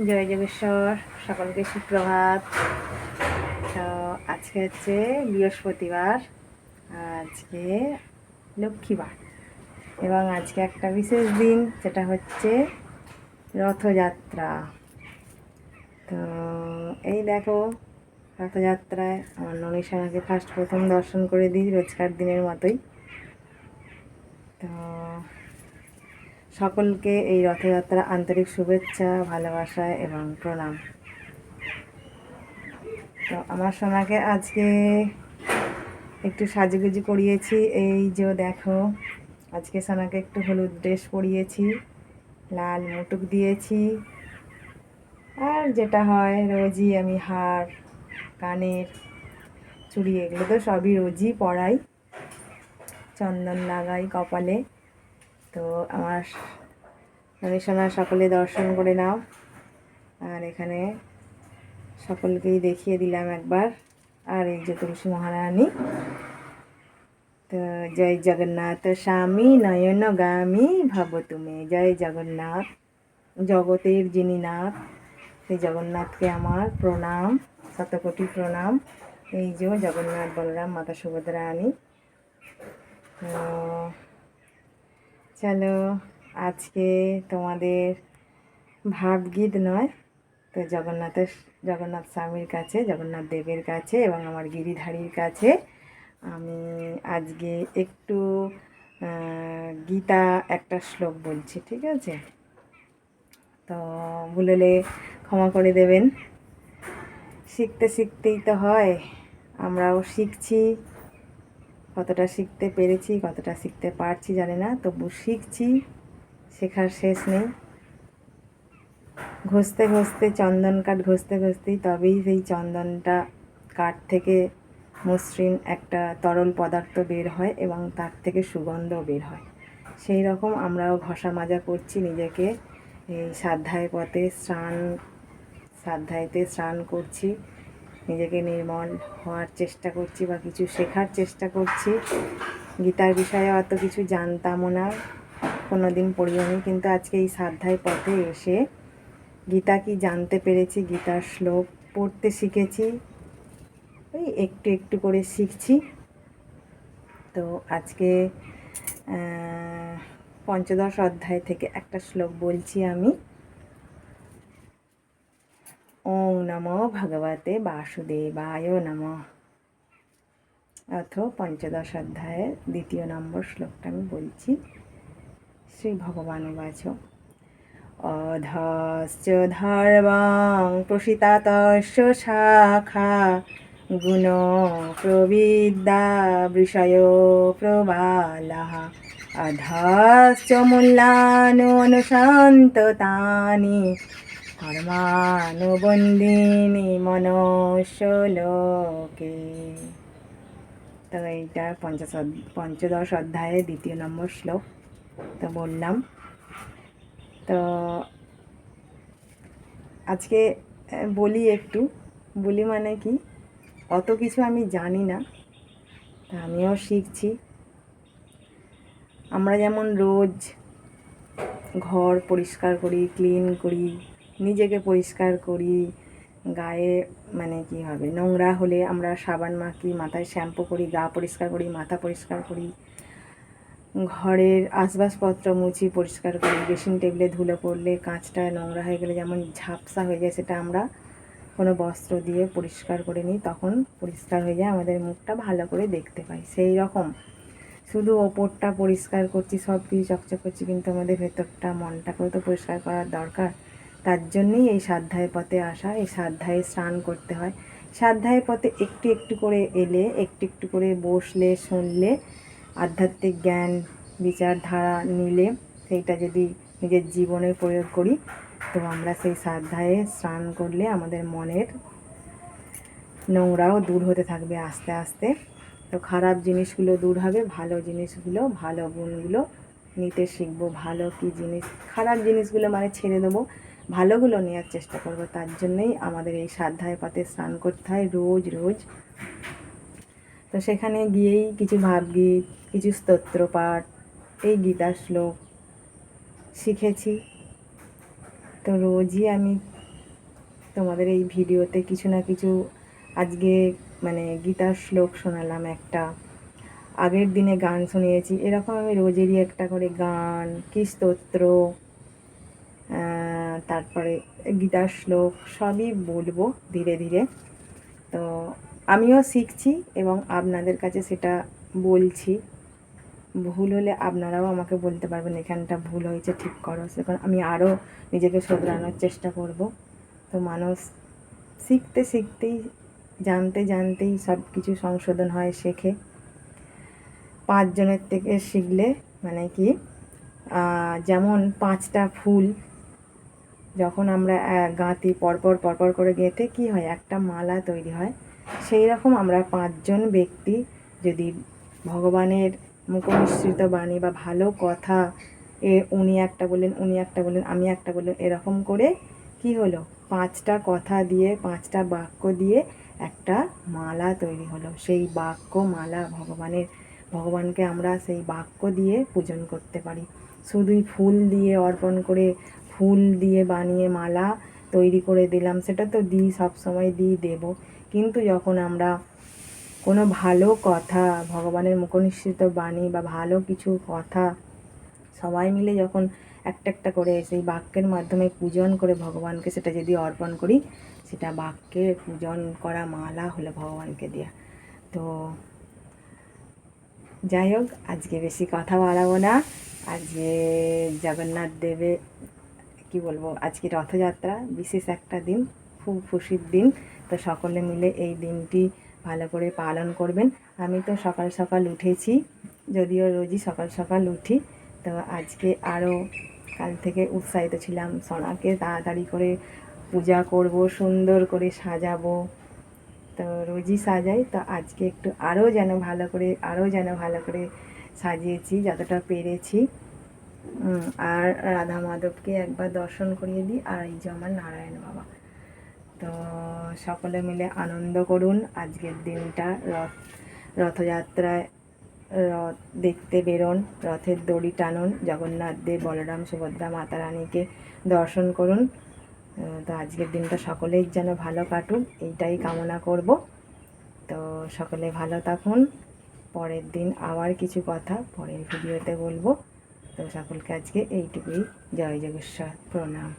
জয় যোগেশ্বর, সকলকে সুপ্রভাত। তো আজকে হচ্ছে বৃহস্পতিবার, আজকে লক্ষ্মীবার এবং আজকে একটা বিশেষ দিন, যেটা হচ্ছে রথযাত্রা। তো এই দেখো, রথযাত্রায় আমার ননীশানাকে প্রথম দর্শন করে দিই রোজকার দিনের মতোই। তো সকলকে এই রথযাত্রা আন্তরিক শুভেচ্ছা, ভালোবাসা এবং প্রণাম। তো আমার সোনাকে আজকে একটু সাজুগুজু করিয়েছি, এই যে দেখো, আজকে সোনাকে একটু হলুদ ড্রেস পরিয়েছি, লাল মুটুক দিয়েছি, আর যেটা হয় রোজই আমি হার, কানের চুড়ি, এগুলো তো সবই রোজই পরাই, চন্দন লাগাই কপালে। তো আমার সোনা সকলে দর্শন করে নাও, আর এখানে সকলকেই দেখিয়ে দিলাম একবার। আর এই যে তুলসী মহারানী, তো জয় জগন্নাথ স্বামী নয়নগামী ভব তুমি। জয় জগন্নাথ, জগতের যিনি নাথ, সেই জগন্নাথকে আমার প্রণাম, শতকোটি প্রণাম। এই যে জগন্নাথ বলরাম মাতা সুভদ্রা রানী। চলো, আজকে তোমাদের ভাবগীত নয়, তো জগন্নাথ স্বামীর কাছে, জগন্নাথ দেবের কাছে এবং আমার গিরিধারীর কাছে আমি আজকে একটু গীতা একটা শ্লোক বলছি, ঠিক আছে? তো ভুললে ক্ষমা করে দেবেন। শিখতে শিখতেই তো হয়, আমরাও শিখছি। কতটা শিখতে পেরেছি, কতটা শিখতে পারছি জানি না, তবু শিখছি, শেখার শেষ নেই। ঘষতে ঘষতে, চন্দন কাঠ ঘষতে ঘষতেই তবেই সেই চন্দনটা কাঠ থেকে মসৃণ একটা তরল পদার্থ বের হয় এবং তার থেকে সুগন্ধ বের হয়। সেই রকম আমরাও ঘষা মাজা করছি নিজেকে, এই স্বাধ্যায় পথে স্বাধ্যায়তে স্নান করছি, নিজেকে নির্মল হওয়ার চেষ্টা করছি বা কিছু শেখার চেষ্টা করছি। গীতার বিষয়ে অত কিছু জানতামও না, কোনো দিন পড়িওনি, কিন্তু আজকে এই স্বাধ্যায় পথে এসে গীতা কি জানতে পেরেছি, গীতার শ্লোক পড়তে শিখেছি, ওই একটু একটু করে শিখছি। তো আজকে পঞ্চদশ অধ্যায় থেকে একটা শ্লোক বলছি আমি। ওং নমো ভগবতে বাসুদেবায় নমঃ। অথ পঞ্চদশ অধ্যায়ের 2 নম্বর শ্লোকটা আমি বলছি। শ্রী ভগবানুবাচ অধশ্চ ধর্মং প্রসিতাতস্য শাখা গুণ প্রবিদ্যা বিষয় প্রবালাহ অধশ্চ মূল্যানুসন্ততানি ধর্মানুবন্ধিনী মনুষ্যলোকে। তো এইটা পঞ্চদশ অধ্যায়ের 2 নম্বর শ্লোক তো বললাম। তো আজকে বলি মানে কি, অত কিছু আমি জানি না, তা আমিও শিখছি। আমরা যেমন রোজ ঘর পরিষ্কার করি, ক্লিন করি, নিজেকে পরিষ্কার করি, গায়ে মানে কি হবে নোংরা হলে আমরা সাবান মাখি, মাথায় শ্যাম্পু করি, গা পরিষ্কার করি, মাথা পরিষ্কার করি, ঘরের আসবাবপত্র মুছি পরিষ্কার করি, ড্রেসিং টেবিলে ধুলো পড়লে, কাঁচটা নোংরা হয়ে গেলে যেমন ঝাপসা হয়ে যায়, সেটা আমরা কোনো বস্ত্র দিয়ে পরিষ্কার করে নিই, তখন পরিষ্কার হয়ে যায়, আমাদের মুখটা ভালো করে দেখতে পাই। সেই রকম শুধু ওপরটা পরিষ্কার করছি, সব কিছু চকচক করছি, কিন্তু আমাদের ভেতরটা, মনটাকেও তো পরিষ্কার করার দরকার। তার জন্যই এই স্বাধ্যায় পথে আসা, এই স্বাধ্যায়ে স্নান করতে হয়। স্বাধ্যায় পথে একটু একটু করে এলে, একটু একটু করে বসলে, শুনলে, আধ্যাত্মিক জ্ঞান বিচারধারা নিলে, সেইটা যদি নিজের জীবনে প্রয়োগ করি, তো আমরা সেই স্বাধ্যায়ে স্নান করলে আমাদের মনের নোংরাও দূর হতে থাকবে আস্তে আস্তে। তো খারাপ জিনিসগুলো দূর হবে, ভালো জিনিসগুলো, ভালো গুণগুলো নিতে শিখবো। ভালো কি জিনিস, খারাপ জিনিসগুলো মানে ছেড়ে দেবো, ভালোগুলো নেওয়ার চেষ্টা করব। তার জন্যই আমাদের এই স্বাধ্যায় পথে স্নান করতে হয় রোজ রোজ। তো সেখানে গিয়েই কিছু ভাবগীত, কিছু স্তোত্র পাঠ, এই গীতার শ্লোক শিখেছি। তো রোজই আমি তোমাদের এই ভিডিওতে কিছু না কিছু আজকে মানে গীতার শ্লোক শোনালাম একটা, আগের দিনে গান শুনিয়েছি, এরকম আমি রোজেরই একটা করে গান কি স্তোত্র তারপরে গীতার শ্লোক সবই বলবো ধীরে ধীরে। তো আমিও শিখছি এবং আপনাদের কাছে সেটা বলছি। ভুল হলে আপনারাও আমাকে বলতে পারবেন এখানটা ভুল হয়েছে, ঠিক করো। সেখানে আমি আরও নিজেকে শোধরানোর চেষ্টা করব। তো মানুষ শিখতে শিখতেই, জানতে জানতেই সব কিছু সংশোধন হয়, শেখে। 5 জনের থেকে শিখলে মানে কি, যেমন 5টা ফুল যখন আমরা গাঁথি, পরপর পরপর করে গেঁথে কী হয়, একটা মালা তৈরি হয়। সেই রকম আমরা 5 জন ব্যক্তি যদি ভগবানের মুখনিসৃত বাণী বা ভালো কথা, উনি একটা বললেন, উনি একটা বললেন, আমি একটা বললেন, এরকম করে কি হলো, 5টা কথা দিয়ে, 5টা বাক্য দিয়ে একটা মালা তৈরি হলো। সেই বাক্য মালা ভগবানকে আমরা সেই বাক্য দিয়ে পূজন করতে পারি। শুধুই ফুল দিয়ে অর্পণ করে, ফুল দিয়ে বানিয়ে মালা তৈরি করে দিলাম, সেটা তো দিই, সবসময় দেব। কিন্তু যখন আমরা কোনো ভালো কথা, ভগবানের মুখনিসৃত বাণী বা ভালো কিছু কথা সবাই মিলে যখন একটা একটা করে সেই বাক্যের মাধ্যমে পূজন করে ভগবানকে সেটা যদি অর্পণ করি, সেটা বাক্যের পূজন করা মালা হলো ভগবানকে দেয়া। তো যাই হোক, আজকে বেশি কথা বাড়াবো না। আজকে জগন্নাথ দেবে কি বলবো, আজকে রথযাত্রা, বিশেষ একটা দিন, খুব খুশির দিন। তো সকলে মিলে এই দিনটি ভালো করে পালন করবেন। আমি তো সকাল সকাল উঠেছি, যদিও রোজই সকাল সকাল উঠি। তো আজকে আরও কাল থেকে উৎসাহিত ছিলাম, সোনাকে তাড়াতাড়ি করে পূজা করব, সুন্দর করে সাজাবো। তো রোজই সাজাই, তো আজকে একটু আরও যেন ভালো করে সাজিয়েছি যতটা পেরেছি। আর রাধা মাধবকে একবার দর্শন করিয়ে দিই, আর এই যে আমার নারায়ণ বাবা। তো সকলে মিলে আনন্দ করুন আজকের দিনটা। রথযাত্রায় রথ দেখতে বেরোন, রথের দড়ি টানুন, জগন্নাথ দেব, বলরাম, সুভদ্রা, মাতা রানীকে দর্শন করুন। তো আজকের দিনটা সকলের যেন ভালো কাটুক, এইটাই কামনা করব। তো সকলে ভালো থাকুন। পরের দিন আবার কিছু কথা পরের ভিডিওতে বলবো। তো সকলকে আজকে এইটুকুই। জয় যোগেশ্বর, প্রণাম।